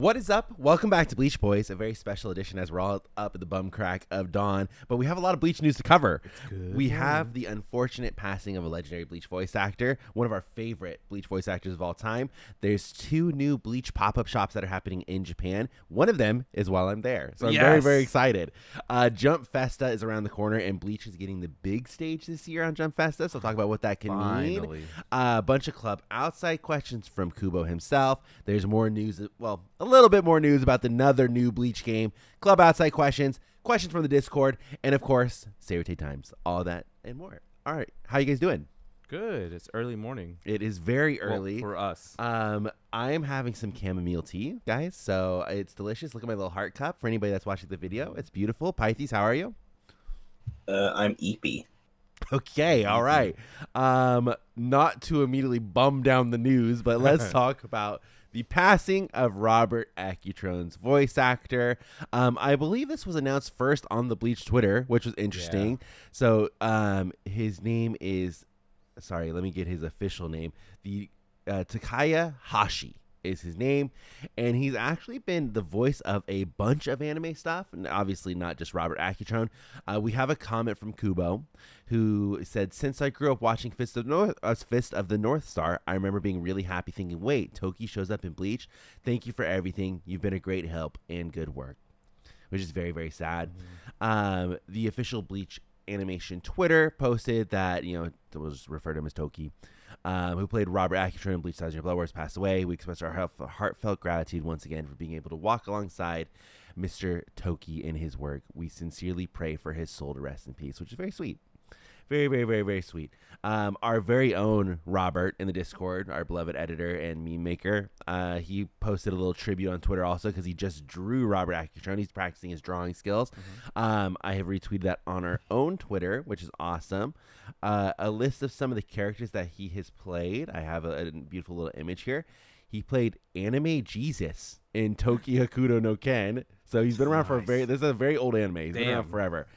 What is up? Welcome back to Bleach Boys, a very special edition as we're all up at the bum crack of dawn. But we have a lot of Bleach news to cover. We have the unfortunate passing of a legendary Bleach voice actor, one of our favorite Bleach voice actors of all time. There's 2 new Bleach pop-up shops that are happening in Japan. One of them is while I'm there. So I'm very, very excited. Jump Festa is around the corner, and Bleach is getting the big stage this year on Jump Festa. So I'll talk about what that can mean. A bunch of Klub Outside questions from Kubo himself. There's more news, well, a little bit more news about another new Bleach game, Klub Outside questions from the Discord, and of course, Sayurite times, all that and more. All right, how you guys doing? Good. It's early morning. It is very early for us. I am having some chamomile tea, guys, so it's delicious. Look at my little heart cup for anybody that's watching the video. It's beautiful. Pythes, how are you? I'm eepy. Okay, all right. Not to immediately bum down the news, but let's talk about the passing of Robert Accutrone's voice actor. I believe this was announced first on the Bleach Twitter, which was interesting. Yeah. So his name is, sorry, let me get his official name. The Takaya Hashi is his name, and he's actually been the voice of a bunch of anime stuff, and obviously not just Robert Accutrone. We have a comment from Kubo, who said, "Since I grew up watching Fist of the North Star, I remember being really happy, thinking, wait, Toki shows up in Bleach. Thank you for everything. You've been a great help and good work," which is very, very sad. Mm-hmm. The official Bleach animation Twitter posted that, we'll just refer to him as Toki, who played Robert Accutrone in Bleach TYBW, has passed away. We express our heartfelt gratitude once again for being able to walk alongside Mr. Toki in his work. We sincerely pray for his soul to rest in peace, which is very sweet. Very, very, very, very sweet. Our very own Robert in the Discord, our beloved editor and meme maker, he posted a little tribute on Twitter also because he just drew Robert Accutrone. He's practicing his drawing skills. Mm-hmm. I have retweeted that on our own Twitter, which is awesome. A list of some of the characters that he has played. I have a beautiful little image here. He played Anime Jesus in Toki Hakuto no Ken. So he's been around for this is a very old anime. He's been around forever.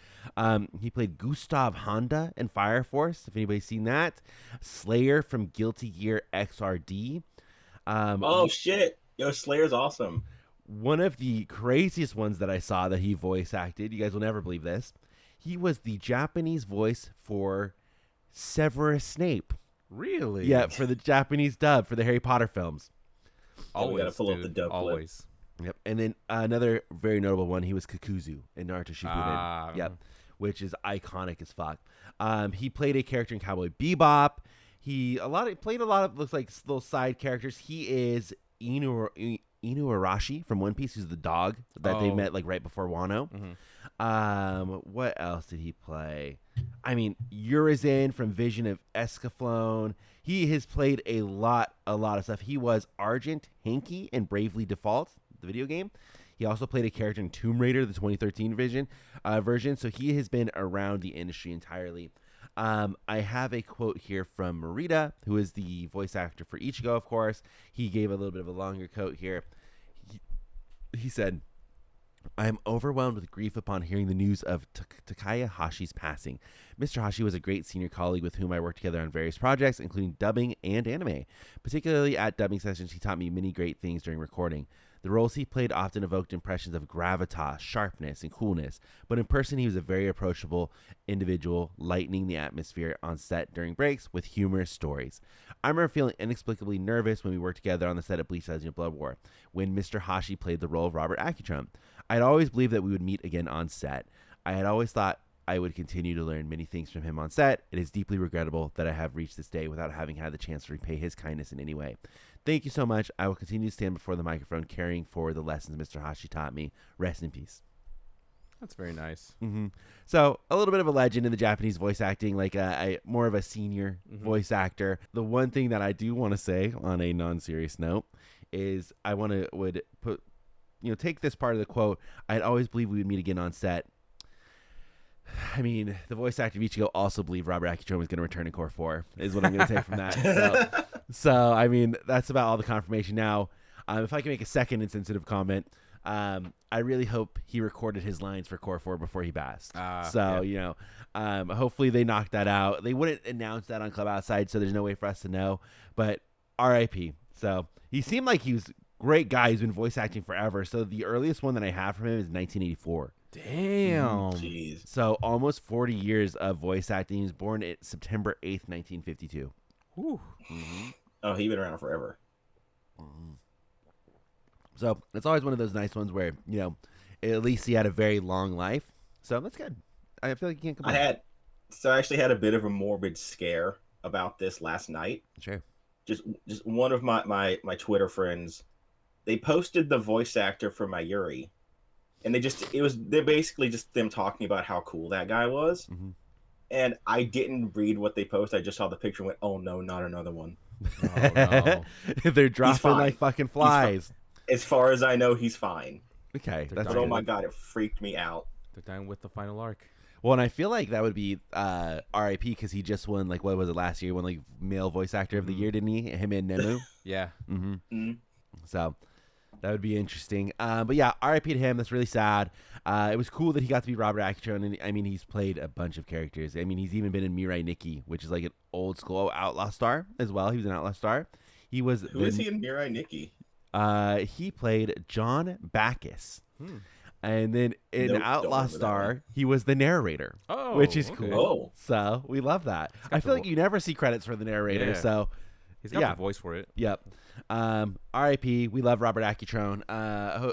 He played Gustav Honda in Fire Force, if anybody's seen that. Slayer from Guilty Gear XRD. Oh, shit. Yo, Slayer's awesome. One of the craziest ones that I saw that he voice acted, you guys will never believe this, he was the Japanese voice for Severus Snape. Really? Yeah, for the Japanese dub for the Harry Potter films. Always, we gotta pull up the dub always. Clip. Yep, and then another very notable one, he was Kakuzu in Naruto Shippuden. Yep, which is iconic as fuck. He played a character in Cowboy Bebop. He played a lot of looks like little side characters. He is Inuarashi from One Piece, who's the dog that they met like right before Wano. Mm-hmm. What else did he play? I mean, Urizen from Vision of Escaflowne. He has played a lot of stuff. He was Argent Hanky in Bravely Default, the video game. He also played a character in Tomb Raider, the 2013 version. So he has been around the industry entirely. I have a quote here from Morita, who is the voice actor for Ichigo, of course. He gave a little bit of a longer quote here. He said, "I am overwhelmed with grief upon hearing the news of Takaya Hashi's passing. Mr. Hashi was a great senior colleague with whom I worked together on various projects, including dubbing and anime. Particularly at dubbing sessions, he taught me many great things during recording. The roles he played often evoked impressions of gravitas, sharpness, and coolness, but in person he was a very approachable individual, lightening the atmosphere on set during breaks with humorous stories. I remember feeling inexplicably nervous when we worked together on the set of Bleach TYBW War, when Mr. Hashi played the role of Robert Accutrone. I had always believed that we would meet again on set. I had always thought I would continue to learn many things from him on set. It is deeply regrettable that I have reached this day without having had the chance to repay his kindness in any way. Thank you so much. I will continue to stand before the microphone carrying forward the lessons Mr. Hashi taught me. Rest in peace." That's very nice. Mm-hmm. So a little bit of a legend in the Japanese voice acting, like more of a senior voice actor. The one thing that I do want to say on a non-serious note is I would take this part of the quote. I'd always believed we would meet again on set. I mean, the voice actor of Ichigo also believed Robert Accutrone was going to return in Core 4, is what I'm going to take from that. So, I mean, that's about all the confirmation. Now, if I can make a second insensitive comment, I really hope he recorded his lines for Core 4 before he passed. Hopefully they knocked that out. They wouldn't announce that on Klub Outside, so there's no way for us to know. But R.I.P. So he seemed like he was great guy who's been voice acting forever. So the earliest one that I have from him is 1984. Damn. Jeez. So almost 40 years of voice acting. He was born at September 8th, 1952. Whew. Oh, he's been around forever. So it's always one of those nice ones where, at least he had a very long life. So that's good. I feel like you can't complain. I actually had a bit of a morbid scare about this last night. Sure. Just one of my Twitter friends, they posted the voice actor for my Yuri, and they're basically just them talking about how cool that guy was. Mm-hmm. And I didn't read what they posted. I just saw the picture and went, oh no, not another one. Oh, no. They're dropping like fucking flies. As far as I know, he's fine. Okay. They're But oh my god, it freaked me out. They're done with the final arc. Well, and I feel like that would be R.I.P. because he just won, like, what was it last year? He won, like, male voice actor of the year, didn't he? Him and Nemu. Yeah. Mm-hmm. Mm. So that would be interesting. But yeah, R.I.P. to him. That's really sad. It was cool that he got to be Robert Accutrone. And I mean, he's played a bunch of characters. I mean, he's even been in Mirai Nikki, which is like an old school Outlaw Star as well. He was an Outlaw Star. Who is he in Mirai Nikki? He played John Bacchus. And then in Outlaw Star, he was the narrator, which is cool. Oh. So we love that. I feel like you never see credits for the narrator. Yeah. So he's got the voice for it. Yep. R.I.P. We love Robert Accutrone.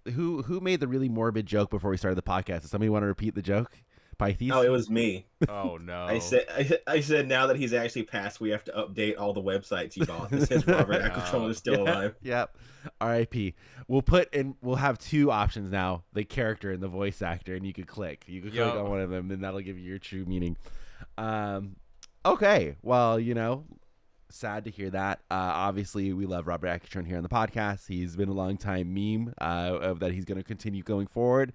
Who made the really morbid joke before we started the podcast? Does somebody want to repeat the joke? Pythes? Oh, it was me. Oh no! I said now that he's actually passed, we have to update all the websites he bought. It says Robert Accutrone is still alive. Yep. R.I.P. We'll have two options now: the character and the voice actor, and you could click. You could click on one of them, and that'll give you your true meaning. Okay. Well, sad to hear that. Obviously, we love Robert Accutrone here on the podcast. He's been a long time meme of that he's going to continue going forward.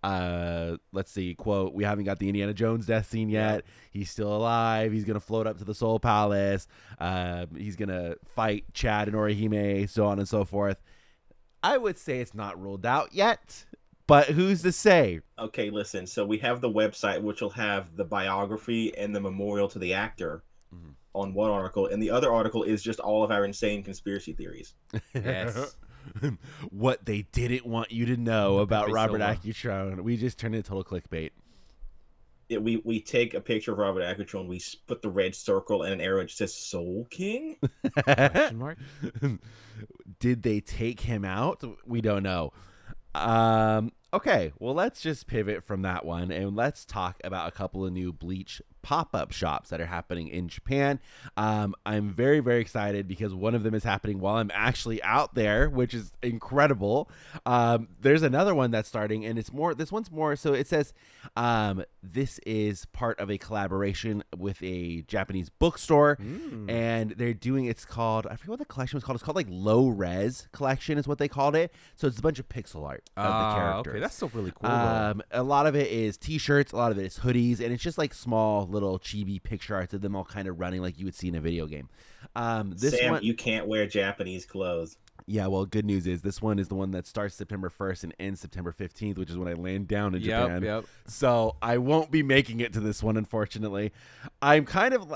Let's see, quote, we haven't got the Indiana Jones death scene yet. He's still alive. He's going to float up to the Soul Palace. He's going to fight Chad and Orihime, so on and so forth. I would say it's not ruled out yet, but who's to say? Okay, listen. So we have the website, which will have the biography and the memorial to the actor on one article, and the other article is just all of our insane conspiracy theories. Yes. What they didn't want you to know about Robert Silva. Accutrone. We just turned it total clickbait. We take a picture of Robert Accutrone, we put the red circle and an arrow that says Soul King? Question mark? Did they take him out? We don't know. Okay, well, let's just pivot from that one and let's talk about a couple of new Bleach pop-up shops that are happening in Japan. I'm very, very excited because one of them is happening while I'm actually out there, which is incredible. There's another one that's starting, and this one's more, so it says this is part of a collaboration with a Japanese bookstore, and they're doing, it's called, I forget what the collection was called. It's called like Low Res Collection is what they called it. So it's a bunch of pixel art of the characters. Okay, that's still really cool. A lot of it is t-shirts, a lot of it is hoodies, and it's just like small little chibi picture arts of them all kind of running like you would see in a video game. Sam, you can't wear Japanese clothes. Yeah, well, good news is this one is the one that starts September 1st and ends September 15th, which is when I land down in Japan. Yep. So I won't be making it to this one, unfortunately. I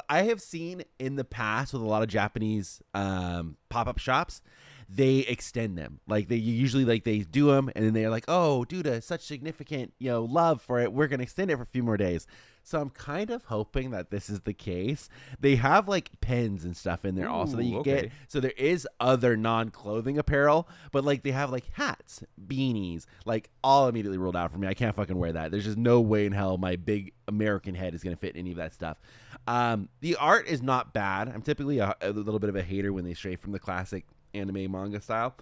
have seen in the past with a lot of Japanese pop-up shops, they extend them. Like they usually they do them and then they're like, oh, due to such significant, love for it, we're going to extend it for a few more days. So I'm kind of hoping that this is the case. They have like pens and stuff in there also that you can get. So there is other non-clothing apparel, but like they have like hats, beanies, like all immediately ruled out for me. I can't fucking wear that. There's just no way in hell my big American head is going to fit in any of that stuff. The art is not bad. I'm typically a little bit of a hater when they stray from the classic anime manga style,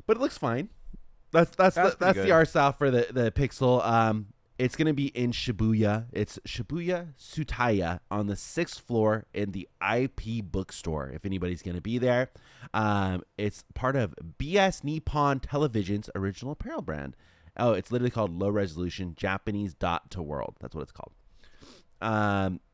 but it looks fine. That's the art style for the pixel. It's going to be in Shibuya. It's Shibuya Tsutaya on the 6th floor in the IP bookstore, if anybody's going to be there. It's part of BS Nippon Television's original apparel brand. Oh, it's literally called Low Resolution Japanese Dot to World. That's what it's called.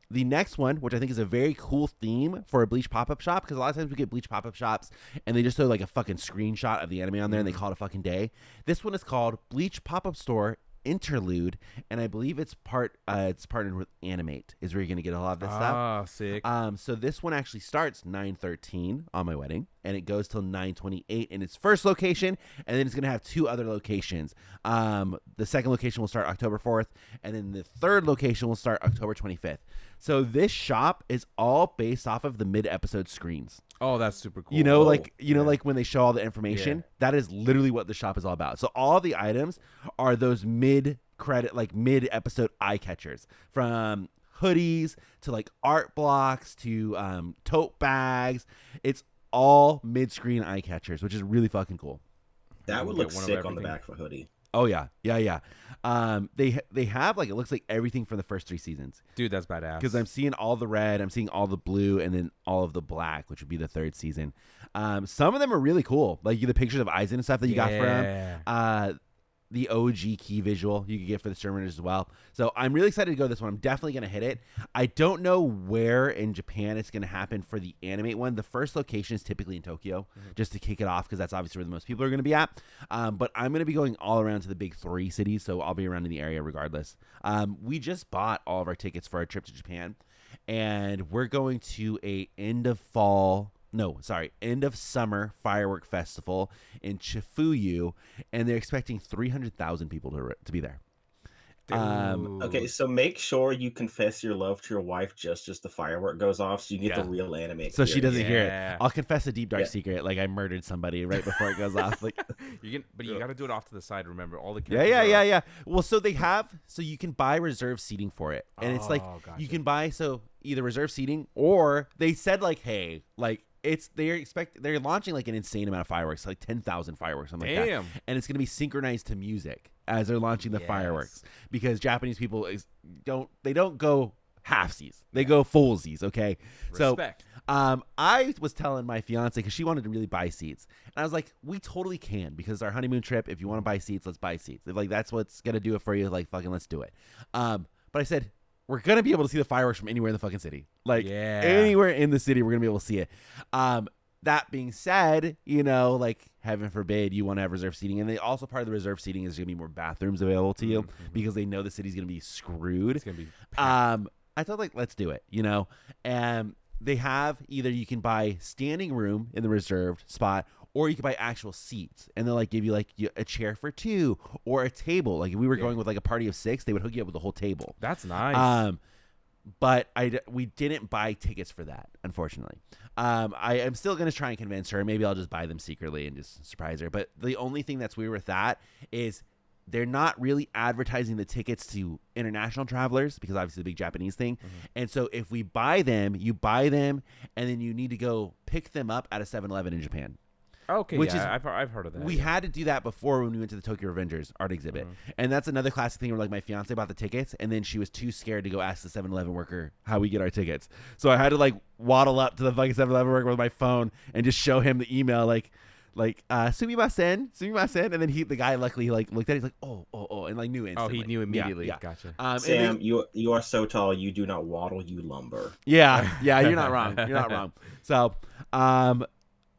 The next one, which I think is a very cool theme for a Bleach pop-up shop, because a lot of times we get Bleach pop-up shops and they just throw like a fucking screenshot of the anime on there and they call it a fucking day. This one is called Bleach Pop-Up Store Interlude, and I believe it's partnered with Animate is where you're gonna get a lot of this stuff. Ah, sick. So this one actually starts 9/13 on my wedding, and it goes till 9/28 in its first location, and then it's gonna have 2 other locations. The second location will start October 4th, and then the third location will start October 25th. So this shop is all based off of the mid-episode screens. Oh, that's super cool. You know, Whoa. like when they show all the information, that is literally what the shop is all about. So all the items are those mid-credit, like mid-episode eye catchers, from hoodies to like art blocks to tote bags. It's all mid-screen eye catchers, which is really fucking cool. That would We'll look get one of sick on the everything. back of a hoodie. Oh yeah. They have like, it looks like everything from the first 3 seasons. Dude, that's badass. Because I'm seeing all the red, I'm seeing all the blue, and then all of the black, which would be the 3rd season. Some of them are really cool, like the pictures of Aizen and stuff that you got from the OG key visual you could get for the Shermaners as well. So I'm really excited to go this one. I'm definitely going to hit it. I don't know where in Japan it's going to happen for the Animate one. The first location is typically in Tokyo, just to kick it off, because that's obviously where the most people are going to be at. But I'm going to be going all around to the big 3 cities, so I'll be around in the area regardless. We just bought all of our tickets for our trip to Japan, and we're going to a end of summer firework festival in CFYOW, and they're expecting 300,000 people to be there. Okay, so make sure you confess your love to your wife just as the firework goes off, so you get the real anime. So she doesn't hear Yeah. it. I'll confess a deep dark secret, like I murdered somebody right before it goes off. Like, But you got to do it off to the side. Remember, all the yeah. Well, so you can buy reserved seating for it, and it's like gotcha. you can buy either reserved seating, or they said like, hey, like they're launching like an insane amount of fireworks, like 10,000 fireworks, something like that, and it's gonna be synchronized to music as they're launching the fireworks, because Japanese people don't go halfsies, they go fullsies. Okay, Respect. so I was telling my fiance, because she wanted to really buy seats, and I was like, we totally can, because it's our honeymoon trip. If you want to buy seats, let's buy seats. If like that's what's gonna do it for you, like fucking let's do it. But I said, we're going to be able to see the fireworks from anywhere in the fucking city. Like, anywhere in the city, we're going to be able to see it. That being said, like, heaven forbid you want to have reserved seating. And also part of the reserved seating is going to be more bathrooms available to you, because they know the city's going to be screwed. It's going to be I thought, like, let's do it, And they have either you can buy standing room in the reserved spot, or you can buy actual seats, and they'll like give you like a chair for 2 or a table. Like if we were going with like a party of 6, they would hook you up with the whole table. That's nice. But we didn't buy tickets for that, unfortunately. I am still going to try and convince her. Maybe I'll just buy them secretly and just surprise her. But the only thing that's weird with that is they're not really advertising the tickets to international travelers, because obviously the big Japanese thing. And so if we buy them, you buy them, and then you need to go pick them up at a 7-Eleven in Japan. Okay, which I've heard of that. We had to do that before when we went to the Tokyo Revengers art exhibit. And that's another classic thing where like my fiance bought the tickets, and then she was too scared to go ask the 7-Eleven worker how we get our tickets. So I had to like waddle up to the fucking 7-Eleven worker with my phone and just show him the email like sumimasen, and then the guy luckily like looked at it, he's like, oh, and like knew instantly. Oh, he knew immediately. Yeah. Gotcha. Sam, you are so tall, you do not waddle, you lumber. Yeah, you're not wrong. You're not wrong. So,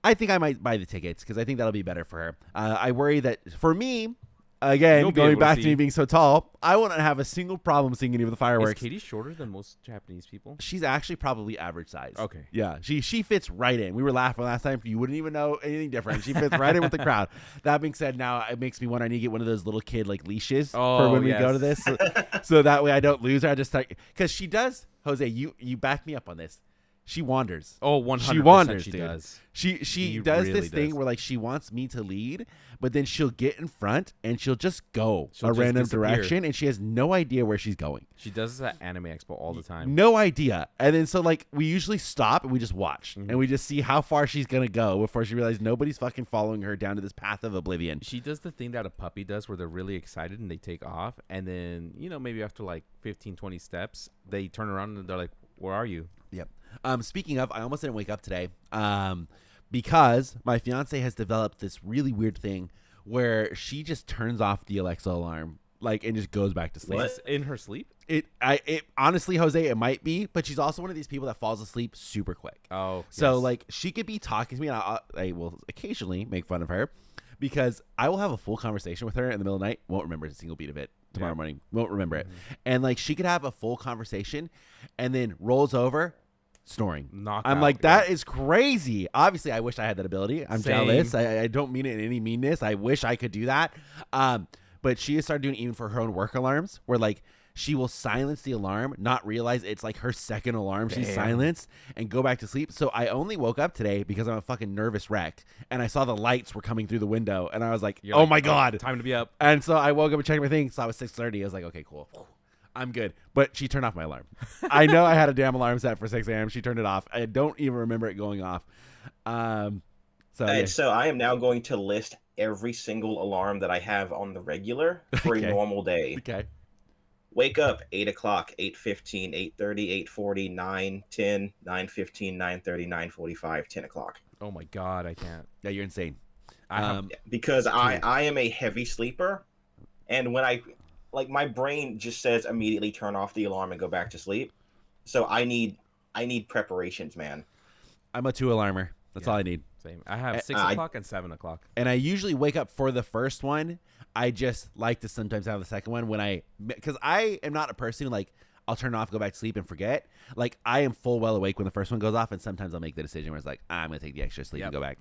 I think I might buy the tickets, because I think that'll be better for her. I worry that for me, again, You'll be going able to back to see. me being so tall, I wouldn't have a single problem seeing any of the Is fireworks. Katie shorter than most Japanese people? She's actually probably average size. Okay. Yeah, she fits right in. We were laughing last time. You wouldn't even know anything different. She fits right in with the crowd. That being said, now it makes me wonder, I need to get one of those little kid like leashes for when we go to this, so that way I don't lose her. I just start, because she does. Jose, you back me up on this. She wanders. Oh, 100%. She wanders, she dude. does. She does really this thing does. where like she wants me to lead, but then she'll get in front and she'll just go She'll a just random disappear. direction, and she has no idea where she's going. She does this at Anime Expo all the time. No idea. And then so like we usually stop and we just watch, and we just see how far she's gonna go before she realizes nobody's fucking following her down to this path of oblivion. She does the thing that a puppy does, where they're really excited and they take off, and then maybe after like 15, 20 steps, they turn around and they're like, "Where are you?" Yep. Speaking of, I almost didn't wake up today because my fiance has developed this really weird thing where she just turns off the Alexa alarm, like, and just goes back to sleep. What? In her sleep? It honestly, Jose, it might be, but she's also one of these people that falls asleep super quick. Oh, So yes. like she could be talking to me, and I will occasionally make fun of her, because I will have a full conversation with her in the middle of the night, won't remember a single beat of it tomorrow morning. Won't remember it. And like she could have a full conversation and then rolls over snoring. I'm like, that is crazy. Obviously, I wish I had that ability. I'm jealous. I don't mean it in any meanness. I wish I could do that. But she has started doing it even for her own work alarms, where like she will silence the alarm, not realize it's like her second alarm she's silenced, and go back to sleep. So I only woke up today because I'm a fucking nervous wreck, and I saw the lights were coming through the window, and I was like, oh my God. Time to be up. And so I woke up and checked my thing, saw it was 6:30. I was like, okay, cool. I'm good. But she turned off my alarm. I know I had a damn alarm set for 6 a.m. She turned it off. I don't even remember it going off. So I am now going to list every single alarm that I have on the regular for a normal day. Okay. Wake up 8 o'clock, 8:15, 8:30, 8:40, 9, 10, 9:15, 9:30, 9:45, 10 o'clock. Oh my God, I can't. Yeah, you're insane. Because I am a heavy sleeper, and when my brain just says immediately turn off the alarm and go back to sleep. So I need preparations, man. I'm a 2 alarmer. That's all I need. Same. I have 6 o'clock and 7 o'clock. And I usually wake up for the first one. I just like to sometimes have the second one because I am not a person who like I'll turn it off, go back to sleep, and forget. Like I am full well awake when the first one goes off, and sometimes I'll make the decision where it's like I'm gonna take the extra sleep and go back.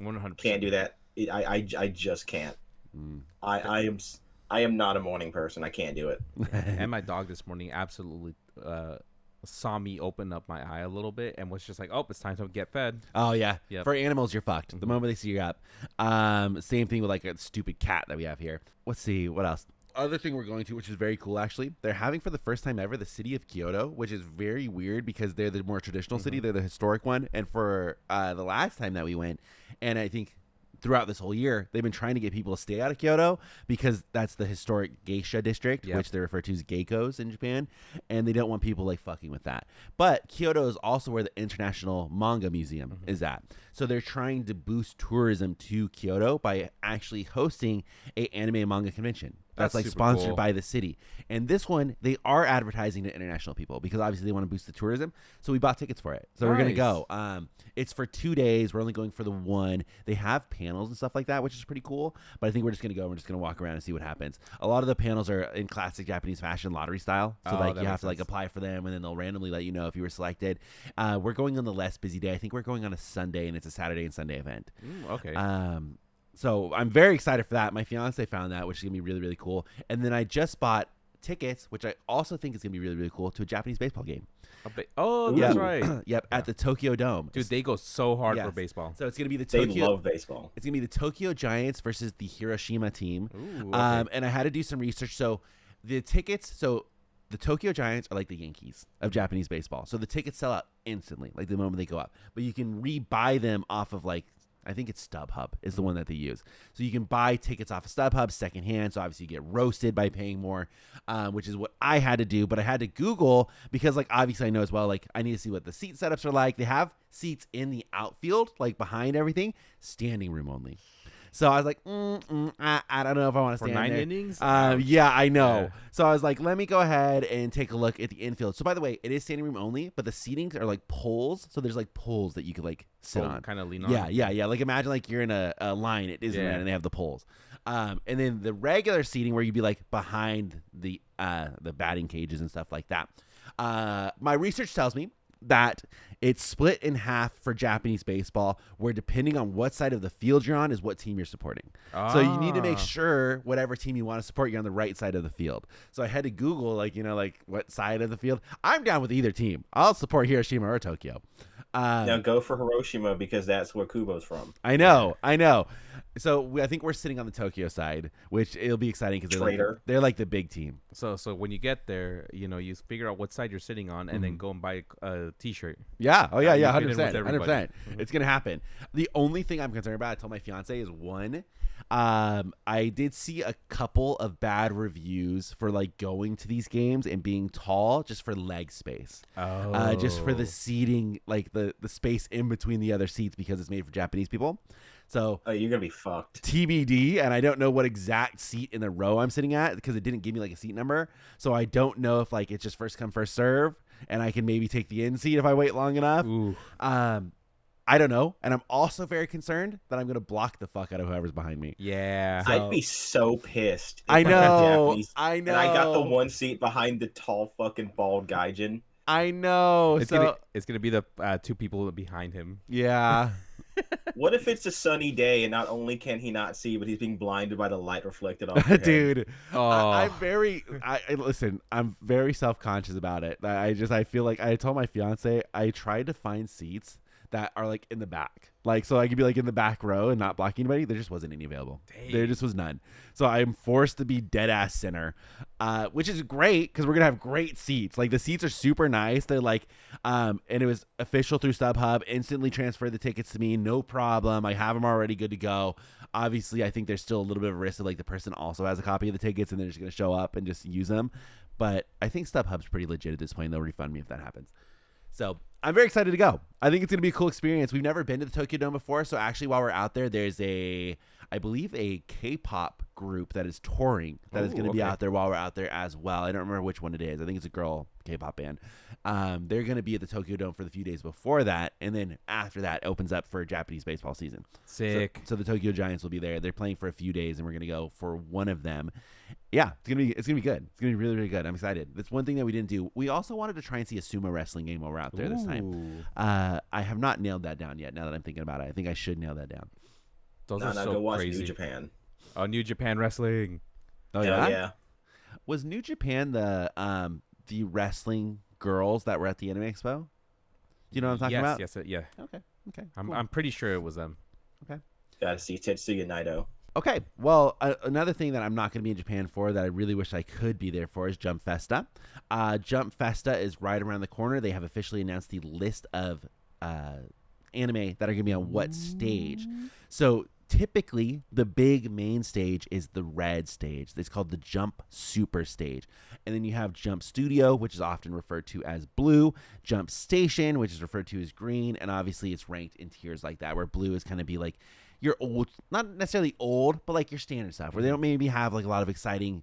100%. Can't do that. I just can't. I am not a morning person. I can't do it. And my dog this morning absolutely saw me open up my eye a little bit and was just like, oh, it's time to get fed. Oh yeah. Yep. For animals, you're fucked. The moment they see you up. Same thing with like a stupid cat that we have here. Let's see what else. Other thing we're going to, which is very cool actually, they're having for the first time ever the city of Kyoto, which is very weird because they're the more traditional city, they're the historic one, and for the last time that we went, and I think throughout this whole year, they've been trying to get people to stay out of Kyoto because that's the historic geisha district, which they refer to as geikos in Japan, and they don't want people like fucking with that. But Kyoto is also where the International Manga Museum is at. So they're trying to boost tourism to Kyoto by actually hosting a anime and manga convention. That's like sponsored by the city. And this one, they are advertising to international people because obviously they want to boost the tourism. So we bought tickets for it. So we're going to go. It's for 2 days. We're only going for the one. They have panels and stuff like that, which is pretty cool. But I think we're just going to go. We're just going to walk around and see what happens. A lot of the panels are in classic Japanese fashion lottery style. So like you have to like apply for them and then they'll randomly let you know if you were selected. We're going on the less busy day. I think we're going on a Sunday and it's a Saturday and Sunday event. Okay. So I'm very excited for that. My fiance found that, which is going to be really, really cool. And then I just bought tickets, which I also think is going to be really, really cool, to a Japanese baseball game. That's right. Yep, at the Tokyo Dome. Dude, they go so hard for baseball. So it's going to be the Tokyo. They love baseball. It's going to be the Tokyo Giants versus the Hiroshima team. Ooh, okay. And I had to do some research. So the tickets, the Tokyo Giants are like the Yankees of Japanese baseball. So the tickets sell out instantly, like the moment they go up. But you can rebuy them off of like, I think it's StubHub is the one that they use. So you can buy tickets off of StubHub secondhand. So obviously you get roasted by paying more, which is what I had to do. But I had to Google because like obviously I know as well, like I need to see what the seat setups are like. They have seats in the outfield, like behind everything, standing room only. So I was like, I don't know if I want to stand 9 there. innings? Yeah, I know. Yeah. So I was like, let me go ahead and take a look at the infield. So by the way, it is standing room only, but the seatings are like poles. So there's like poles that you could like sit on. Kind of lean on. Yeah. Like imagine like you're in a line at Disneyland and they have the poles. And then the regular seating where you'd be like behind the batting cages and stuff like that. My research tells me that it's split in half for Japanese baseball, where depending on what side of the field you're on is what team you're supporting. So you need to make sure whatever team you want to support, you're on the right side of the field. So I had to Google, like what side of the field. I'm down with either team. I'll support Hiroshima or Tokyo. Now go for Hiroshima because that's where Kubo's from. I know. So I think we're sitting on the Tokyo side, which it'll be exciting because they're like the big team. So when you get there, you figure out what side you're sitting on and then go and buy a T-shirt. Yeah. Oh yeah. 100%. 100%. It's gonna happen. The only thing I'm concerned about, I told my fiance, is one. I did see a couple of bad reviews for like going to these games and being tall just for leg space. Just for the seating, like the space in between the other seats because it's made for Japanese people. So you're gonna be fucked. TBD, and I don't know what exact seat in the row I'm sitting at because it didn't give me like a seat number. So I don't know if like it's just first come first serve, and I can maybe take the in seat if I wait long enough. I don't know. And I'm also very concerned that I'm going to block the fuck out of whoever's behind me. Yeah. I'd be so pissed. I If know. Japanese, I know. And I got the one seat behind the tall fucking bald gaijin. I know. It's gonna be the two people behind him. Yeah. What if it's a sunny day and not only can he not see, but he's being blinded by the light reflected off your head? Dude, Oh. I'm very. Listen. I'm very self-conscious about it. I feel like I told my fiance I tried to find seats that are like in the back, like so I could be like in the back row and not blocking anybody. There just wasn't any available. Dang. There just was none. So I'm forced to be dead ass center, which is great because we're gonna have great seats. Like the seats are super nice. They're like, and it was official through StubHub. Instantly transferred the tickets to me, no problem. I have them already good to go. Obviously, I think there's still a little bit of risk of like the person also has a copy of the tickets and they're just gonna show up and just use them. But I think StubHub's pretty legit at this point. They'll refund me if that happens. So I'm very excited to go. I think it's going to be a cool experience. We've never been to the Tokyo Dome before. So actually, while we're out there, there's I believe a K-pop group that is touring that is going to be out there while we're out there as well. I don't remember which one it is. I think it's a girl K-pop band. They're going to be at the Tokyo Dome for the few days before that. And then after that opens up for Japanese baseball season. Sick. So the Tokyo Giants will be there. They're playing for a few days and we're going to go for one of them. Yeah, it's gonna be good. It's gonna be really, really good. I'm excited. That's one thing that we didn't do. We also wanted to try and see a sumo wrestling game while we're out there this time. I have not nailed that down yet. Now that I'm thinking about it, I think I should nail that down. Those are so go watch crazy. New Japan. Oh, New Japan Wrestling. Oh Hell yeah. Was New Japan the wrestling girls that were at the Anime Expo? Do you know what I'm talking about? Yes, yeah. Okay. I'm pretty sure it was them. Gotta see Tetsuya Naito. Okay, well, another thing that I'm not going to be in Japan for that I really wish I could be there for is Jump Festa. Jump Festa is right around the corner. They have officially announced the list of anime that are going to be on what stage. So typically, the big main stage is the red stage. It's called the Jump Super Stage. And then you have Jump Studio, which is often referred to as blue, Jump Station, which is referred to as green, and obviously it's ranked in tiers like that, where blue is kind of be like your old, not necessarily old, but like your standard stuff, where they don't maybe have like a lot of exciting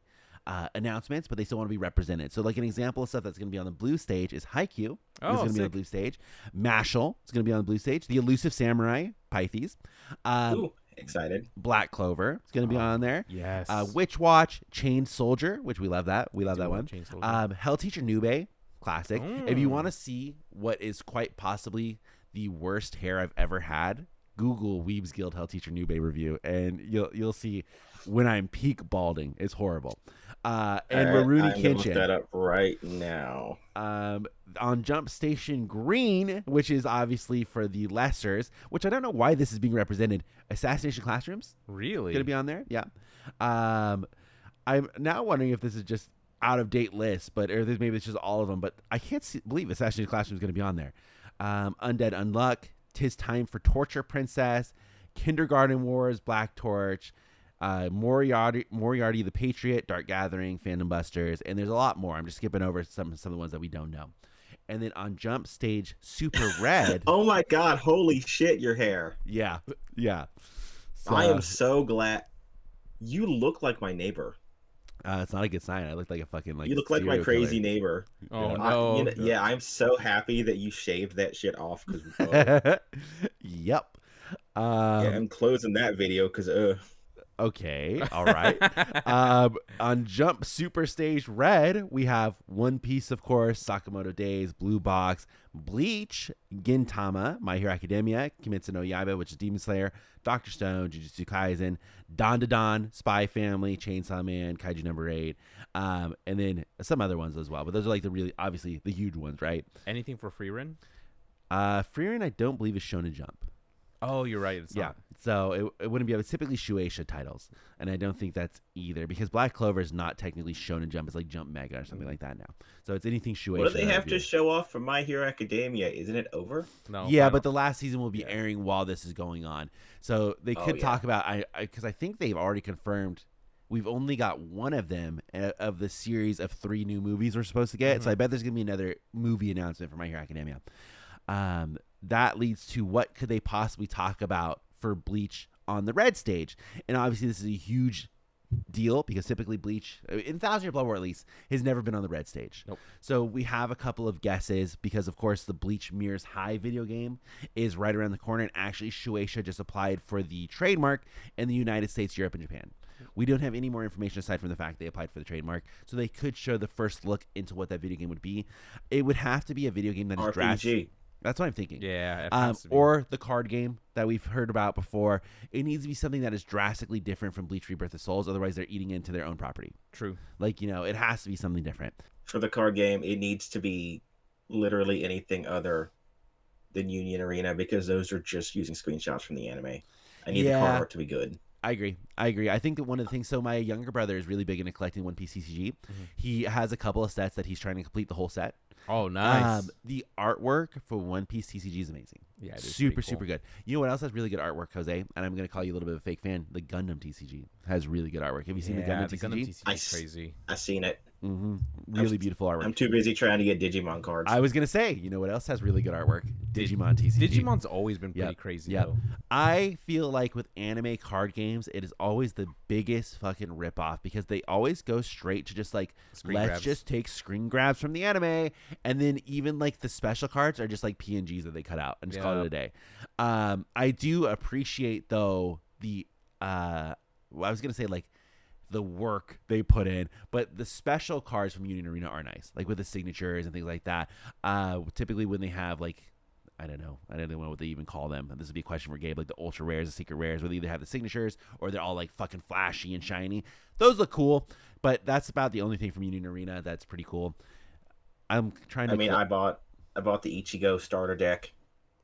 announcements, but they still want to be represented. So like an example of stuff that's going to be on the blue stage is Haikyuu. It's going to be on the blue stage. Mashal is going to be on the blue stage. The Elusive Samurai, Pythes. Ooh, excited. Black Clover is going to be on there. Yes. Witch Watch, Chain Soldier, which we love that. We love that one. Chain Soldier. Hell Teacher Nube, classic. If you want to see what is quite possibly the worst hair I've ever had, Google Weebs Guild Hell Teacher Nube review, and you'll see when I'm peak balding. It's horrible. And Maruni Kenshin. Look that up right now. On Jump Station Green, which is obviously for the lessers, which I don't know why this is being represented. Assassination Classrooms Really? going to be on there. Yeah. I'm now wondering if this is just out of date list, but or maybe it's just all of them. But I can't believe Assassination Classroom is going to be on there. Undead Unluck, 'Tis Time for Torture Princess, Kindergarten Wars, Black Torch, Moriarty the Patriot, Dark Gathering, Phantom Busters, and there's a lot more. I'm just skipping over some of the ones that we don't know. And then on Jump Stage Super Red. Oh my god, holy shit, your hair. Yeah. So, I am so glad. You look like my neighbor. it's not a good sign. I look like a fucking You look like my crazy neighbor. Oh, no. Yeah, I'm so happy that you shaved that shit off. Yep. I'm closing that video because Okay, all right. On Jump Super Stage Red, we have One Piece, of course, Sakamoto Days, Blue Box, Bleach, Gintama, My Hero Academia, Kimetsu no Yaiba, which is Demon Slayer, Dr. Stone, Jujutsu Kaisen, Don, Spy Family, Chainsaw Man, Kaiju Number 8, and then some other ones as well. But those are like the really, obviously, the huge ones, right? Anything for Freerun? Freerun, I don't believe, is Shonen Jump. Oh, you're right. It's not. So it wouldn't be. It's typically Shueisha titles, and I don't think that's either because Black Clover is not technically Shonen Jump. It's like Jump Mega or something like that now. So it's anything Shueisha. what do they have to show off for My Hero Academia? Isn't it over? No. Yeah, but the last season will be airing while this is going on. So they could talk about because I think they've already confirmed. We've only got one of them of the series of 3 new movies we're supposed to get. So I bet there's gonna be another movie announcement for My Hero Academia. That leads to what could they possibly talk about for Bleach on the red stage? And obviously this is a huge deal because typically Bleach, in 1,000 Year Blood War at least, has never been on the red stage. Nope. So we have a couple of guesses because, of course, the Bleach Mirrors High video game is right around the corner, and actually Shueisha just applied for the trademark in the United States, Europe, and Japan. We don't have any more information aside from the fact they applied for the trademark, so they could show the first look into what that video game would be. It would have to be a video game that is RPG. That's what I'm thinking. Yeah. It has to be. Or the card game that we've heard about before. It needs to be something that is drastically different from Bleach Rebirth of Souls. Otherwise, they're eating into their own property. True. Like, it has to be something different. For the card game, it needs to be literally anything other than Union Arena because those are just using screenshots from the anime. I need the card art to be good. I agree. I think that one of the things, so my younger brother is really big into collecting One Piece CCG. Mm-hmm. He has a couple of sets that he's trying to complete the whole set. Oh, nice. The artwork for One Piece TCG is amazing. Yeah, super good. You know what else has really good artwork, Jose? And I'm going to call you a little bit of a fake fan. The Gundam TCG has really good artwork. Have you seen the Gundam TCG? Gundam TCG is crazy. I've seen it. Mm-hmm. Really beautiful artwork. I'm too busy trying to get Digimon cards. I was going to say, you know what else has really good artwork? Digimon TCG. Digimon's always been pretty crazy, though. I feel like with anime card games, it is always the biggest fucking ripoff because they always go straight to just like, let's just take screen grabs from the anime, and then even like the special cards are just like PNGs that they cut out and just call it a day. I do appreciate though I was gonna say like the work they put in, but the special cards from Union Arena are nice, like with the signatures and things like that. Typically when they have like, I don't know what they even call them. This would be a question for Gabe, like the ultra rares, the secret rares, where they either have the signatures or they're all like fucking flashy and shiny. Those look cool, but that's about the only thing from Union Arena that's pretty cool. I'm trying to. I bought the Ichigo starter deck,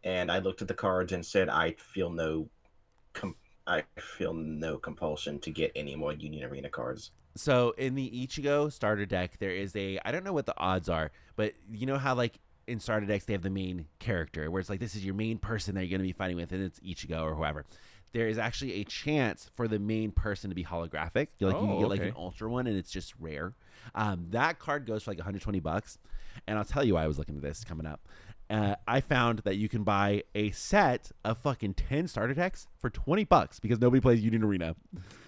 and I looked at the cards and said I feel no compulsion to get any more Union Arena cards. So in the Ichigo starter deck, there is I don't know what the odds are, but you know how like in starter decks they have the main character where it's like this is your main person that you're going to be fighting with, and it's Ichigo or whoever. There is actually a chance for the main person to be holographic. You can get like an ultra one, and it's just rare. That card goes for like $120, and I'll tell you why I was looking at this coming up. I found that you can buy a set of fucking 10 starter decks for $20 because nobody plays Union Arena.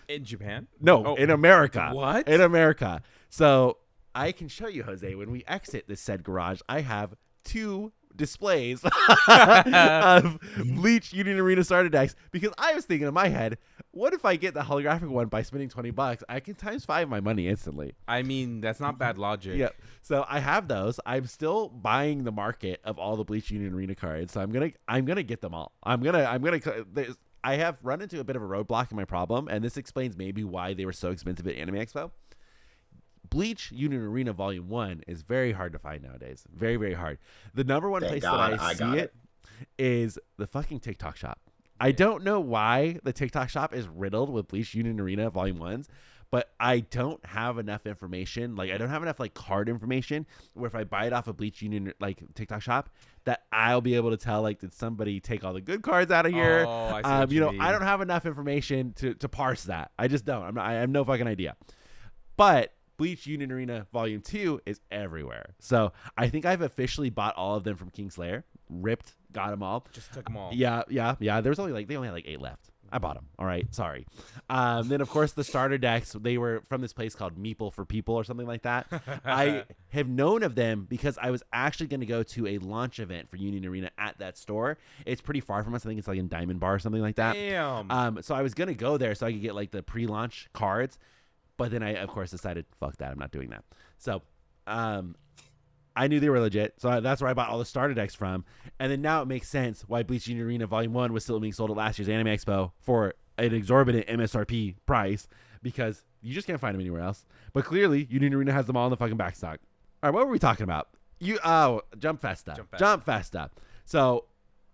In Japan? No, in America. What? In America. So I can show you, Jose, when we exit this said garage, I have 2 displays of Bleach Union Arena starter decks because I was thinking in my head, what if I get the holographic one by spending $20? I can times 5 my money instantly. I mean, that's not bad logic. Yeah. So I have those. I'm still buying the market of all the Bleach Union Arena cards. So I'm gonna get them all. I have run into a bit of a roadblock in my problem, and this explains maybe why they were so expensive at Anime Expo. Bleach Union Arena Volume 1 is very hard to find nowadays. Very, very hard. The number one place that I see it is the fucking TikTok shop. I don't know why the TikTok shop is riddled with Bleach Union Arena Volume 1s, but I don't have enough information. Like, I don't have enough, like, card information where if I buy it off of Bleach Union, like, TikTok shop, that I'll be able to tell, like, did somebody take all the good cards out of here? Oh, I see what you mean. I don't have enough information to parse that. I just don't. I have no fucking idea. But Bleach Union Arena Volume 2 is everywhere. So I think I've officially bought all of them from Kingslayer. Ripped, got them all. Just took them all. Yeah. There was only they only had like 8 left. I bought them. All right. Sorry. Then, of course, the starter decks, they were from this place called Meeple for People or something like that. I have known of them because I was actually going to go to a launch event for Union Arena at that store. It's pretty far from us. I think it's like in Diamond Bar or something like that. Damn. So I was going to go there so I could get like the pre-launch cards. But then I, of course, decided, fuck that. I'm not doing that. So I knew they were legit. So that's where I bought all the starter decks from. And then now it makes sense why Bleach Union Arena Volume 1 was still being sold at last year's Anime Expo for an exorbitant MSRP price because you just can't find them anywhere else. But clearly, Union Arena has them all in the fucking backstock. All right, what were we talking about? Jump Festa. So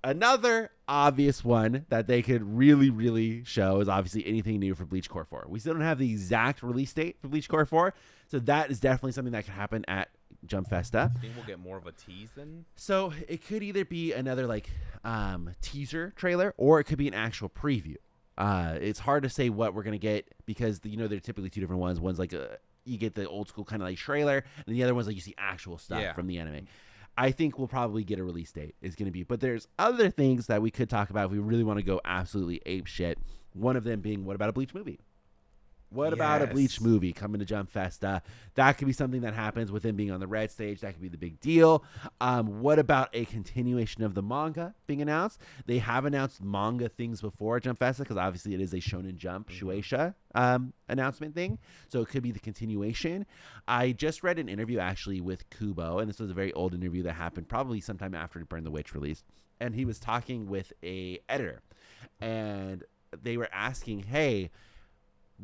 another obvious one that they could really, really show is obviously anything new for Bleach Core 4. We still don't have the exact release date for Bleach Core 4, so that is definitely something that could happen at Jump Festa. I think we'll get more of a tease then? So it could either be another like teaser trailer or it could be an actual preview. It's hard to say what we're going to get because, they're typically 2 different ones. One's like you get the old school kind of like trailer, and the other one's like you see actual stuff from the anime. I think we'll probably get a release date. It's going to be, but there's other things that we could talk about if we really want to go absolutely ape shit. One of them being, what about a Bleach movie? What about a Bleach Yes. movie coming to Jump Festa? That could be something that happens with him being on the red stage. That could be the big deal. What about a continuation of the manga being announced? They have announced manga things before at Jump Festa because obviously it is a Shonen Jump Shueisha announcement thing. So it could be the continuation. I just read an interview actually with Kubo, and this was a very old interview that happened probably sometime after Burn the Witch released. And he was talking with a editor, and they were asking, hey,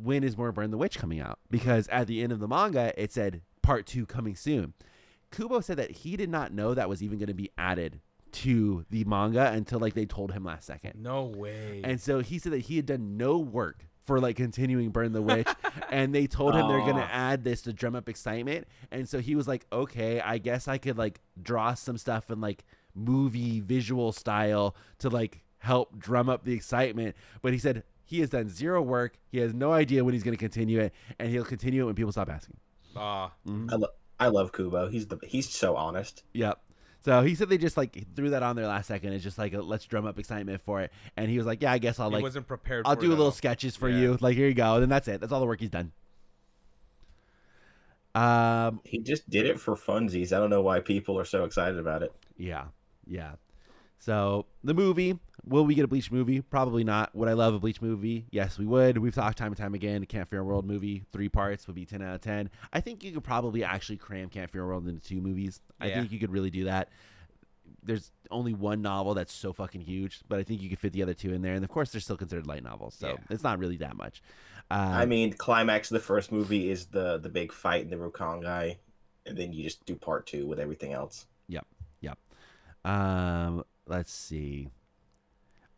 when is more Burn the Witch coming out? Because at the end of the manga, it said part 2 coming soon. Kubo said that he did not know that was even going to be added to the manga until like they told him last second. No way. And so he said that he had done no work for like continuing Burn the Witch, and they told him they're going to add this to drum up excitement. And so he was like, okay, I guess I could like draw some stuff in like movie visual style to like help drum up the excitement. But he said he has done zero work. He has no idea when he's going to continue it, and he'll continue it when people stop asking. I love Kubo. He's so honest. Yep. So he said they just like threw that on there last second. It's just like let's drum up excitement for it. And he was like, yeah, I guess I'll He like wasn't prepared. I'll for do it a little all. sketches for Yeah. you. Like here you go. And then that's it. That's all the work he's done. He just did it for funsies. I don't know why people are so excited about it. Yeah. So the movie, will we get a Bleach movie? Probably not. Would I love a Bleach movie? Yes, we would. We've talked time and time again. A Camp Fair World movie, 3 parts would be 10 out of 10. I think you could probably actually cram Camp Fair World into 2 movies. I Yeah. think you could really do that. There's only one novel that's so fucking huge, but I think you could fit the other 2 in there. And of course, they're still considered light novels, so Yeah. it's not really that much. I mean, climax of the first movie is the big fight in the Rukongai, and then you just do part 2 with everything else. Yep. Let's see.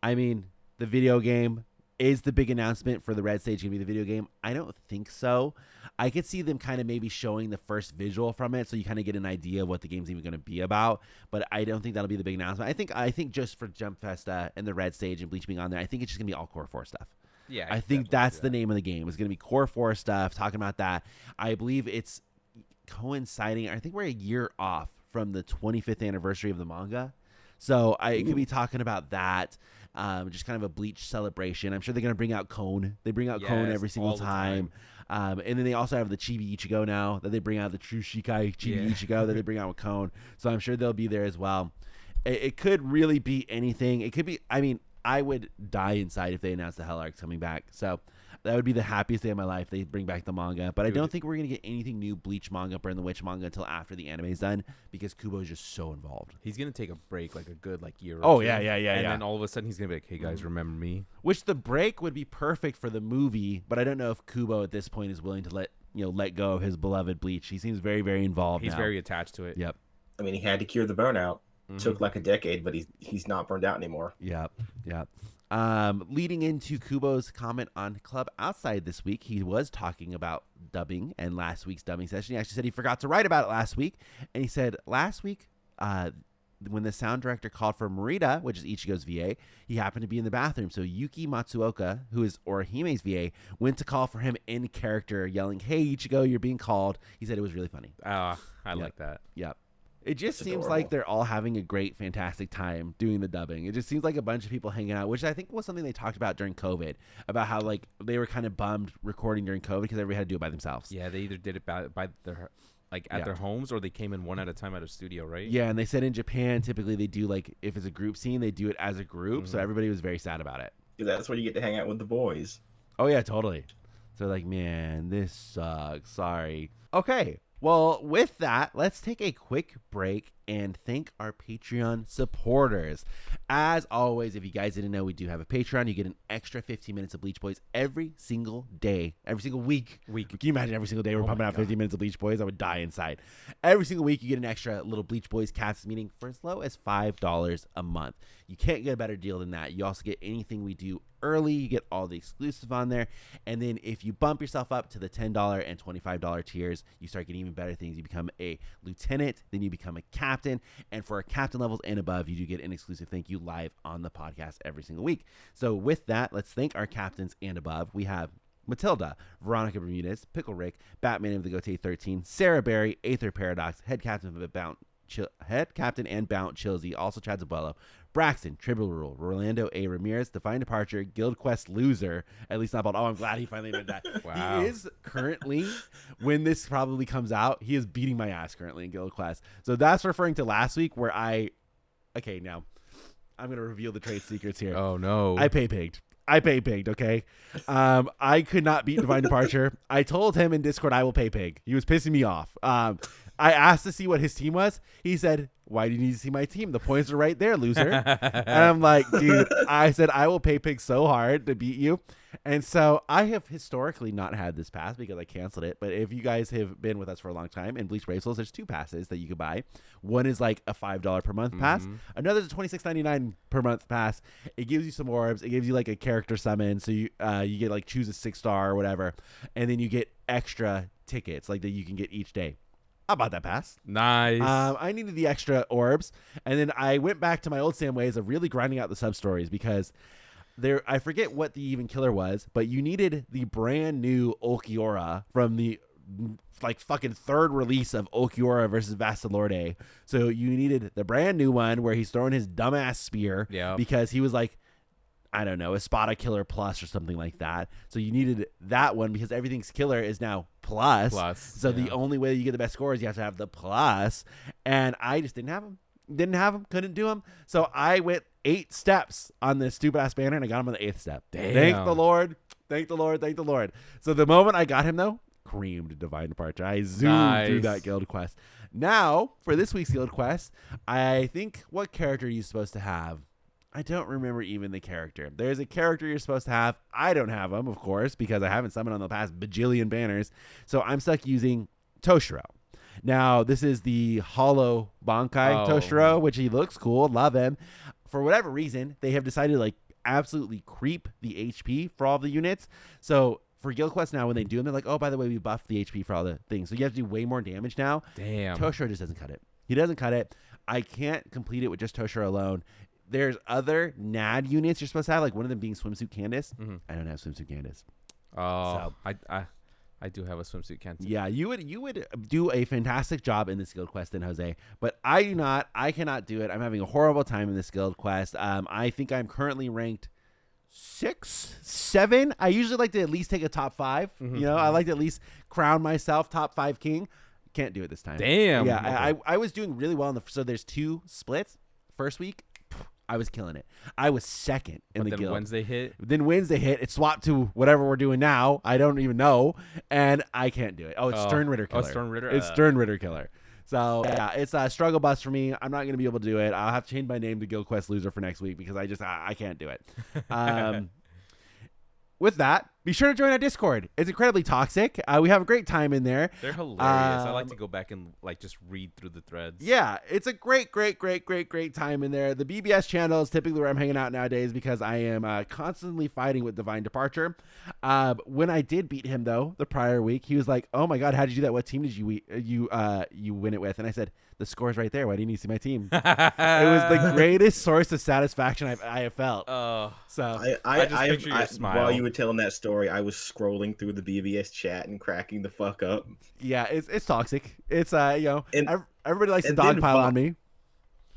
I mean, the video game is the big announcement for the Red Stage going to be the video game. I don't think so. I could see them kind of maybe showing the first visual from it, so you kind of get an idea of what the game's even going to be about. But I don't think that'll be the big announcement. I think just for Jump Festa and the Red Stage and Bleach being on there, I think it's just going to be all Core 4 stuff. Yeah, I think that's the name of the game. It's going to be Core 4 stuff, talking about that. I believe it's coinciding. I think we're a year off from the 25th anniversary of the manga. So it could be talking about that, just kind of a Bleach celebration. I'm sure they're going to bring out Cone. They bring out Cone every single all the time. And then they also have the Chibi Ichigo now that they bring out, the True Shikai Chibi Ichigo that they bring out with Cone. So I'm sure they'll be there as well. It could really be anything. It could be, I mean, I would die inside if they announced the Hell Arc's coming back. So that would be the happiest day of my life. They bring back the manga. But I don't think we're going to get anything new Bleach manga, Burn the Witch manga until after the anime's done because Kubo is just so involved. He's gonna take a break, like a good year. Oh, or yeah. two, And yeah. then all of a sudden he's gonna be like, "Hey guys, remember me?" Which the break would be perfect for the movie, but I don't know if Kubo at this point is willing to let go of his beloved Bleach. He seems very, very involved. He's now. very attached to it. Yep. I mean, he had to cure the burnout. Took like a decade, but he's not burned out anymore. Yep. Leading into Kubo's comment on Klub Outside this week, he was talking about dubbing and last week's dubbing session. He actually said he forgot to write about it last week, and he said last week, when the sound director called for Morita, which is Ichigo's VA, he happened to be in the bathroom. So Yuki Matsuoka, who is Orihime's VA, went to call for him in character, yelling, "Hey Ichigo, you're being called." He said it was really funny. I like that. Yep. It just seems adorable. like they're all having a great, fantastic time doing the dubbing. It just seems like a bunch of people hanging out, which I think was something they talked about during COVID, about how like they were kind of bummed recording during COVID because everybody had to do it by themselves. Yeah, they either did it by their at their homes or they came in one at a time at a studio, right? Yeah, and they said in Japan, typically they do like if it's a group scene, they do it as a group. So everybody was very sad about it. That's where you get to hang out with the boys. Oh yeah, totally. So like, man, this sucks. Sorry. Okay. Well, with that, let's take a quick break and thank our Patreon supporters. As always, if you guys didn't know, we do have a Patreon. You get an extra 15 minutes of Bleach Boys every single day, every single week. Can you imagine every single day we're pumping out 15 minutes of Bleach Boys? I would die inside. Every single week, you get an extra little Bleach Boys Cats meeting for as low as $5 a month. You can't get a better deal than that. You also get anything we do early. You get all the exclusive on there. And then if you bump yourself up to the $10 and $25 tiers, you start getting even better things. You become a lieutenant, then you become a captain. And for our captain levels and above, you do get an exclusive thank you live on the podcast every single week. So with that, let's thank our captains and above. We have Matilda, Veronica Bermudez, Pickle Rick, Batman of the Goatee 13, Sarah Berry, Aether Paradox, Head Captain and Bount Chilsey, also Chad Zabuelo, Braxton, Triple Rule, Rolando A. Ramirez, Divine Departure, Guild Quest loser, at least not bald. Oh, I'm glad he finally did that. Wow. He is currently, when this probably comes out, he is beating my ass currently in Guild Quest. So that's referring to last week where okay, now I'm going to reveal the trade secrets here. Oh, no. I pay pigged, okay? I could not beat Divine Departure. I told him in Discord I will pay pig. He was pissing me off. I asked to see what his team was. He said, why do you need to see my team? The points are right there, loser. And I'm like, dude, I said, I will pay pig so hard to beat you. And so I have historically not had this pass because I canceled it. But if you guys have been with us for a long time, in Bleach Brave Souls, there's 2 passes that you could buy. One is like a $5 per month pass. Another is a $26.99 per month pass. It gives you some orbs. It gives you like a character summon. So you get like choose a 6-star or whatever. And then you get extra tickets like that you can get each day. I bought that pass. Nice. I needed the extra orbs. And then I went back to my old Sam ways of really grinding out the sub-stories because I forget what the even killer was, but you needed the brand new Ulquiorra from the like fucking 3rd release of Ulquiorra versus Vassalorde. So you needed the brand new one where he's throwing his dumbass spear because he was like, I don't know, Espada Killer Plus or something like that. So you needed that one because everything's killer is now plus. So the only way you get the best score is you have to have the plus. And I just didn't have them. Couldn't do them. So I went 8 steps on this stupid ass banner and I got him on the 8th step. Damn. Thank the Lord. Thank the Lord. Thank the Lord. So the moment I got him though, creamed Divine Departure. I zoomed through that guild quest. Now for this week's guild quest, I think what character are you supposed to have? I don't remember even the character. There's a character you're supposed to have. I don't have him, of course, because I haven't summoned on the past bajillion banners. So I'm stuck using Toshiro. Now, this is the Hollow Bankai Toshiro, which he looks cool. Love him. For whatever reason, they have decided to like absolutely creep the HP for all the units. So for Guild Quest now, when they do them, they're like, oh, by the way, we buffed the HP for all the things. So you have to do way more damage now. Damn. Toshiro just doesn't cut it. He doesn't cut it. I can't complete it with just Toshiro alone. There's other NAD units you're supposed to have, like one of them being Swimsuit Candace. I don't have Swimsuit Candace. Oh, so, I do have a Swimsuit Candace. Yeah, you would do a fantastic job in this guild quest then, Jose. But I do not. I cannot do it. I'm having a horrible time in this guild quest. I think I'm currently ranked 6, 7. I usually like to at least take a top 5. You know, I like to at least crown myself top 5 king. Can't do it this time. Damn. Yeah, I was doing really well so there's 2 splits. First week, I was killing it. I was second in the guild. Wednesday hit. Then Wednesday hit. It swapped to whatever we're doing now. I don't even know, and I can't do it. Oh, it's Stern Ritter Killer. Oh, Stern Ritter. It's Stern Ritter Killer. So yeah, it's a struggle bus for me. I'm not gonna be able to do it. I'll have to change my name to Guild Quest Loser for next week because I can't do it. With that, be sure to join our Discord. It's incredibly toxic. We have a great time in there. They're hilarious. I like to go back and like just read through the threads. Yeah, it's a great time in there. The BBS channel is typically where I'm hanging out nowadays because I am constantly fighting with Divine Departure. When I did beat him though, the prior week, he was like, "Oh my God, how did you do that? What team did you win it with?" And I said, "The score's right there. Why do you need to see my team?" It was the greatest source of satisfaction I have felt. So I just picture your smile. While you were telling that story, I was scrolling through the BBS chat and cracking the fuck up. Yeah, it's toxic. It's everybody likes to then dogpile on me.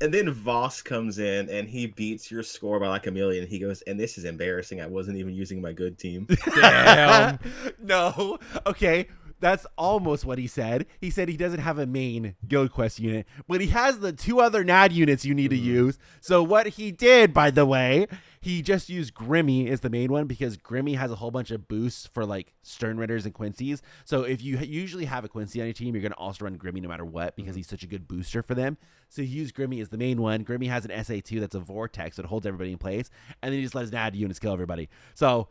And then Voss comes in and he beats your score by like 1 million. He goes, "And this is embarrassing. I wasn't even using my good team." Damn. No. Okay. That's almost what he said. He said he doesn't have a main Guild Quest unit, but he has the 2 other NAD units you need to use. So what he did, by the way, he just used Gremmy as the main one because Gremmy has a whole bunch of boosts for like Stern Ritters and Quincy's. So if you usually have a Quincy on your team, you're going to also run Gremmy no matter what because he's such a good booster for them. So he used Gremmy as the main one. Gremmy has an SA2 that's a vortex that holds everybody in place. And then he just lets NAD units kill everybody. So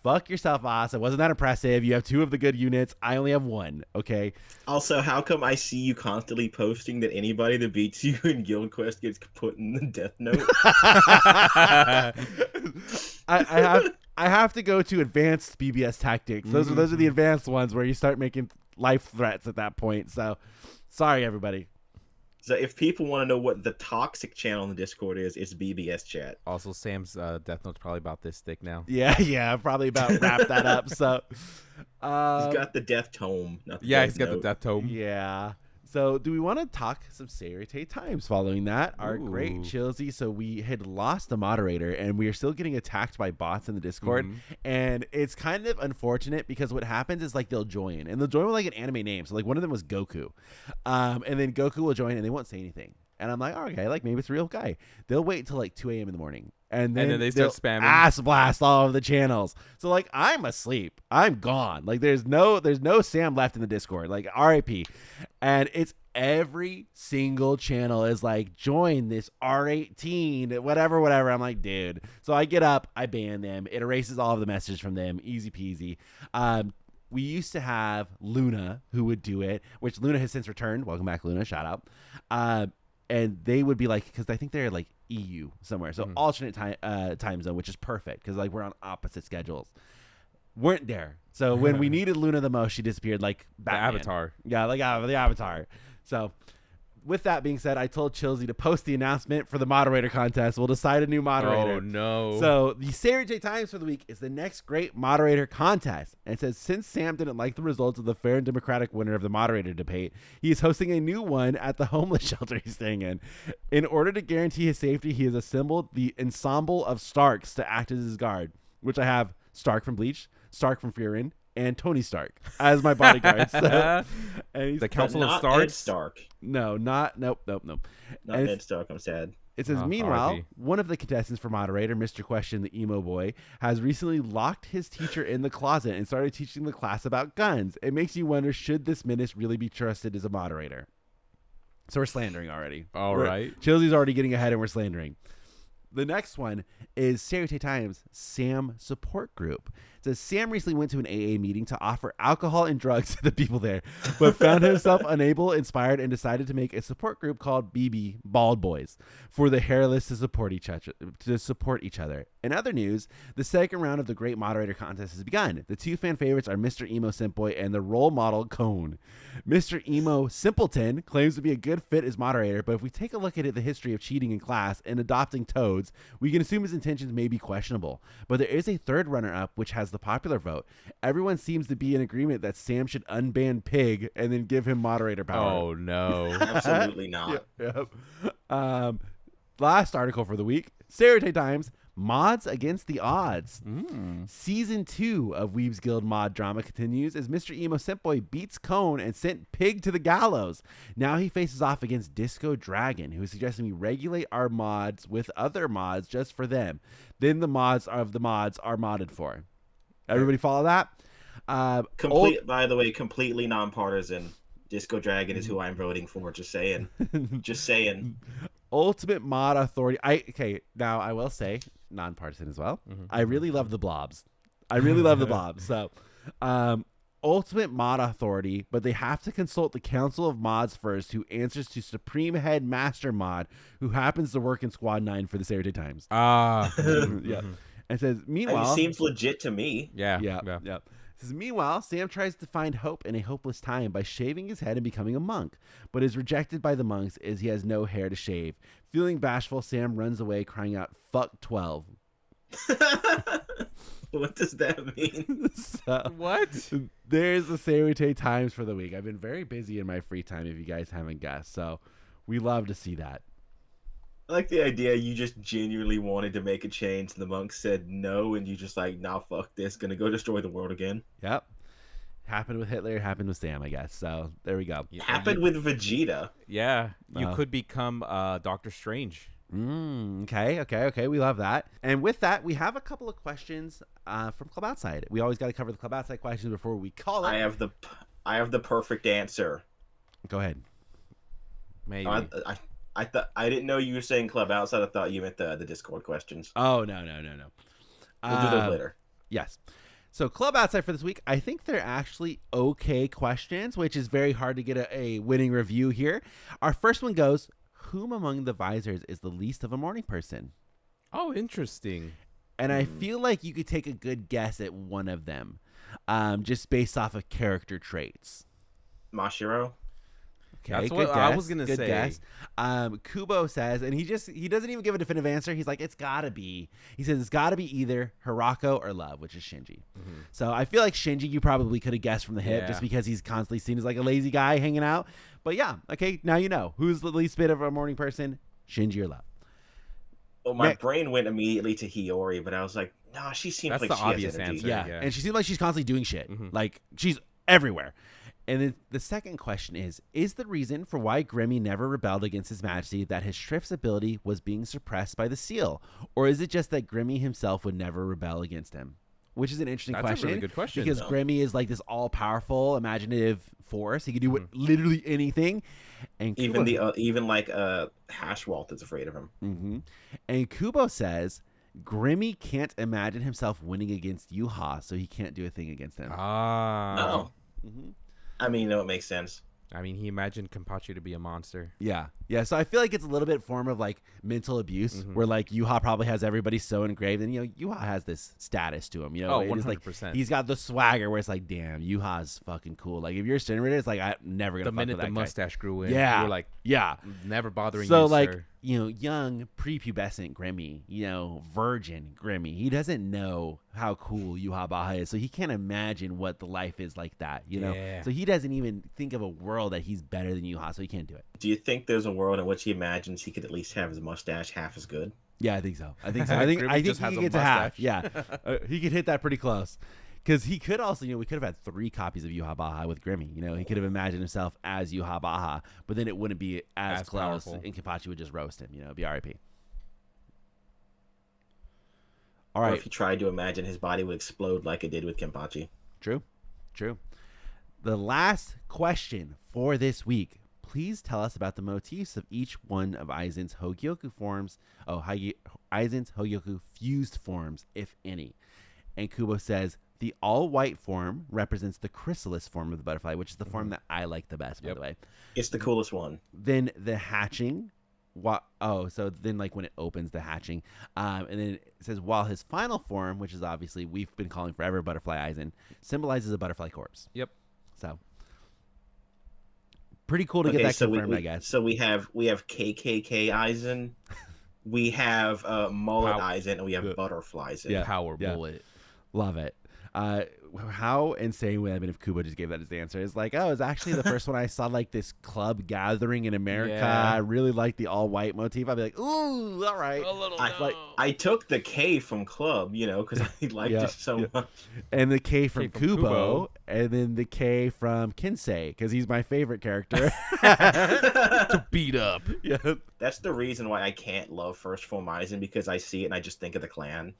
fuck yourself, Oz. It wasn't that impressive. You have 2 of the good units. I only have 1. Okay. Also, how come I see you constantly posting that anybody that beats you in Guild Quest gets put in the death note? I have to go to advanced BBS tactics. Those are the advanced ones where you start making life threats at that point. So, sorry everybody. So if people want to know what the toxic channel in the Discord is, it's BBS chat. Also, Sam's death note's probably about this thick now. Yeah, probably about wrap that up. So he's got the death tome. Not the he's got note. the death tome. Yeah. So, do we want to talk some Seirei times following that? Our great Ooh. Chilsey. So, we had lost the moderator, and we are still getting attacked by bots in the Discord. And it's kind of unfortunate because what happens is like they'll join, and they'll join with like an anime name. So, like one of them was Goku, and then Goku will join, and they won't say anything. And I'm like, oh, okay, like maybe it's a real guy. They'll wait until like 2 a.m. in the morning. And then they start spamming. Ass blast all of the channels. So like I'm asleep. I'm gone. Like there's no Sam left in the Discord. Like RIP. And it's every single channel is like join this R18, whatever. I'm like, dude. So I get up, I ban them. It erases all of the messages from them. Easy peasy. We used to have Luna who would do it, which Luna has since returned. Welcome back, Luna. Shout out. And they would be like, because I think they're like EU somewhere, so alternate time zone, which is perfect because like we're on opposite schedules. Weren't there, so when we needed Luna the most, she disappeared like Batman. The Avatar. Yeah, like the Avatar. So with that being said, I told Chilsey to post the announcement for the moderator contest. We'll decide a new moderator. Oh, no. So the Seirei Times for the week is the next great moderator contest. And it says, since Sam didn't like the results of the fair and democratic winner of the moderator debate, he is hosting a new one at the homeless shelter he's staying in. In order to guarantee his safety, he has assembled the ensemble of Starks to act as his guard, which I have Stark from Bleach, Stark from Furin, and Tony Stark as my bodyguards. So, and he's The Council of Not Starks. Ed Stark. nope. Not And Ed Stark. I'm sad. it says, Oh, meanwhile, R.I.P. one of the contestants for moderator, Mr. Question, the emo boy, has recently locked his teacher in the closet and started teaching the class about guns. It makes you wonder, should this menace really be trusted as a moderator? So we're slandering already. All right. Chilsey's already getting ahead and we're slandering. The next one is Seirei Times Sam Support Group. It says Sam recently went to an AA meeting to offer alcohol and drugs to the people there, but found himself unable, inspired, and decided to make a support group called BB Bald Boys for the hairless to support each other. In other news, the second round of the Great Moderator Contest has begun. The two fan favorites are Mr. Emo Simboy and the role model Cone. Mr. Emo Simpleton claims to be a good fit as moderator, but if we take a look at the history of cheating in class and adopting toads, we can assume his intentions may be questionable. But there is a third runner-up which has the popular vote. Everyone seems to be in agreement that Sam should unban Pig and then give him moderator power. Oh, no. Absolutely not. Yep. Last article for the week, Seirei Times, Mods Against the Odds. Season 2 of Weeb's Guild mod drama continues as Mr. Emo Simboy beats Cone and sent Pig to the gallows. Now he faces off against Disco Dragon, who is suggesting we regulate our mods with other mods just for them. Then the mods are modded for. Everybody follow that? By the way, completely nonpartisan. Disco Dragon is who I'm voting for. Just saying. Just saying. Ultimate Mod Authority. Now I will say, nonpartisan as well. I really love the blobs. So, Ultimate Mod Authority, but they have to consult the Council of Mods first, who answers to Supreme Head Master Mod, who happens to work in Squad 9 for the Seirei Times. Yeah. And says, meanwhile, it seems legit to me. Yeah. Says, meanwhile, Sam tries to find hope in a hopeless time by shaving his head and becoming a monk, but is rejected by the monks as he has no hair to shave. Feeling bashful, Sam runs away, crying out, "Fuck 12." What does that mean? So, What? there's the Seirei Times for the week. I've been very busy in my free time, if you guys haven't guessed, so we love to see that. I like the idea you just genuinely wanted to make a change. The monks said no, and you just like, nah, fuck this. Gonna go destroy the world again. Yep. Happened with Hitler, happened with Sam, I guess. So there we go. Happened with Vegeta. Yeah. You could become Doctor Strange. Okay. We love that. And with that, we have a couple of questions from Klub Outside. We always got to cover the Klub Outside questions before we call it. I have the perfect answer. Go ahead. Maybe. I thought I didn't know you were saying Klub Outside. I thought you meant the Discord questions. Oh, no. We'll do those later. Yes. So Klub Outside for this week, I think they're actually okay questions, which is very hard to get a winning review here. Our first one goes, whom among the Vizards is the least of a morning person? Oh, interesting. And I feel like you could take a good guess at one of them, just based off of character traits. Mashiro? Okay, That's good what guess. I was gonna good say. Guess. Kubo says, and he doesn't even give a definitive answer. He's like, it's gotta be. He says it's gotta be either Hirako or Love, which is Shinji. Mm-hmm. So I feel like Shinji, you probably could have guessed from the hip, Yeah. just because he's constantly seen as like a lazy guy hanging out. But yeah, okay, now you know who's the least bit of a morning person, Shinji or Love. Well, my brain went immediately to Hiyori, but I was like, nah, she seems That's like the she obvious has energy. answer. Yeah. Yeah. And she seems like she's constantly doing shit. Mhm. Like she's everywhere. And then the second question is the reason for why Gremmy never rebelled against His Majesty that his Shrift's ability was being suppressed by the seal? Or is it just that Gremmy himself would never rebel against him? Which is an interesting That's question. a really good question. Because Gremmy is like this all-powerful, imaginative force. He can do literally anything. And Even Kubo, even like Hashwalt is afraid of him. mm-hmm. And Kubo says Gremmy can't imagine himself winning against Yhwach, so he can't do a thing against him. Oh, Mm-hmm. I mean, no, it makes sense. I mean, he imagined Kenpachi to be a monster. Yeah. So I feel like it's a little bit form of like mental abuse, where like Yhwach probably has everybody so engraved, and Yhwach has this status to him. Oh, it is 100%. like he's got the swagger where it's like, damn, Yhwach's fucking cool. Like if you're a Cinerator, it's like I'm never gonna. The fuck minute with the that guy. mustache grew in, Yeah. you were like, Yeah. never bothering So you, like sir. young prepubescent Gremmy, virgin Gremmy, he doesn't know how cool Yhwach is, so he can't imagine what the life is like that. Yeah. So he doesn't even think of a world that he's better than Yhwach, so he can't do it. Do you think there's a world in which he imagines he could at least have his mustache half as good? Yeah, I think so. I think Gremmy Just he has can a get to half. mustache. Yeah, he could hit that pretty close. Because he could also, we could have had 3 copies of Yhwach with Gremmy. He could have imagined himself as Yhwach, but then it wouldn't be as close, powerful. and Kenpachi would just roast him. It'd be RIP. All Or right. if he tried to imagine his body would explode like it did with Kenpachi. True. The last question for this week. Please tell us about the motifs of each one of Aizen's Hogyoku forms. Aizen's Hogyoku fused forms, if any. And Kubo says the all-white form represents the chrysalis form of the butterfly, which is the form that I like the best, by the way. It's the coolest one. Then the hatching. So then like when it opens the hatching, and then it says while his final form, which is obviously we've been calling forever Butterfly Aizen, symbolizes a butterfly corpse. Yep. So pretty cool to get that confirmed, I guess. So we have KKK Aizen, we have Mullet Aizen, and we have Butterfly Aizen. Yeah. Power bullet. Love it. How insane would it have been if Kubo just gave that as the answer? It's like, it's actually the first one I saw like this club gathering in America. Yeah. I really like the all white motif. I'd be like, ooh, all right. I took the K from Club, because I liked it so much. And the K from Kubo. Kubo, and then the K from Kinsei, because he's my favorite character. To beat up. Yeah. That's the reason why I can't love First Form Aizen, because I see it and I just think of the clan.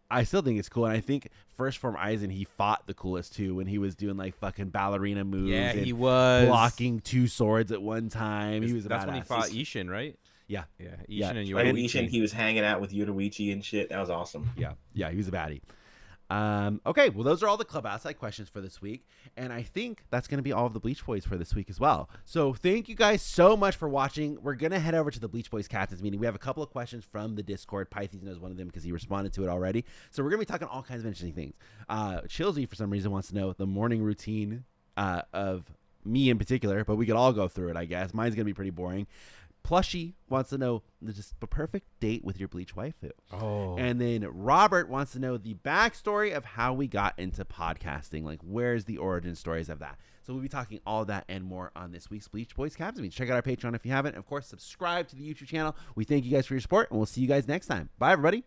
I still think it's cool, and I think First Form Aizen, he fought the coolest too when he was doing like fucking ballerina moves. Yeah, and he was blocking 2 swords at one time. He was That's badass. when he fought Ishin, right? Yeah. Yeah, Ishin Yeah. and And Yhwach. Ishin, he was hanging out with Yoruichi and shit. That was awesome. Yeah, he was a baddie. Okay, well, those are all the Klub Outside questions for this week, and I think that's going to be all of the Bleach Boys for this week as well. So thank you guys so much for watching. We're going to head over to the Bleach Boys Captains meeting. We have a couple of questions from the Discord. Pythes knows one of them because he responded to it already. So we're going to be talking all kinds of interesting things. Chilsy, for some reason, wants to know the morning routine of me in particular, but we could all go through it, I guess. Mine's going to be pretty boring. Plushy wants to know just the perfect date with your Bleach waifu. Oh. And then Robert wants to know the backstory of how we got into podcasting. Like, where's the origin stories of that? So we'll be talking all that and more on this week's Bleach Boys Captains Meeting. Check out our Patreon if you haven't. Of course, subscribe to the YouTube channel. We thank you guys for your support, and we'll see you guys next time. Bye, everybody.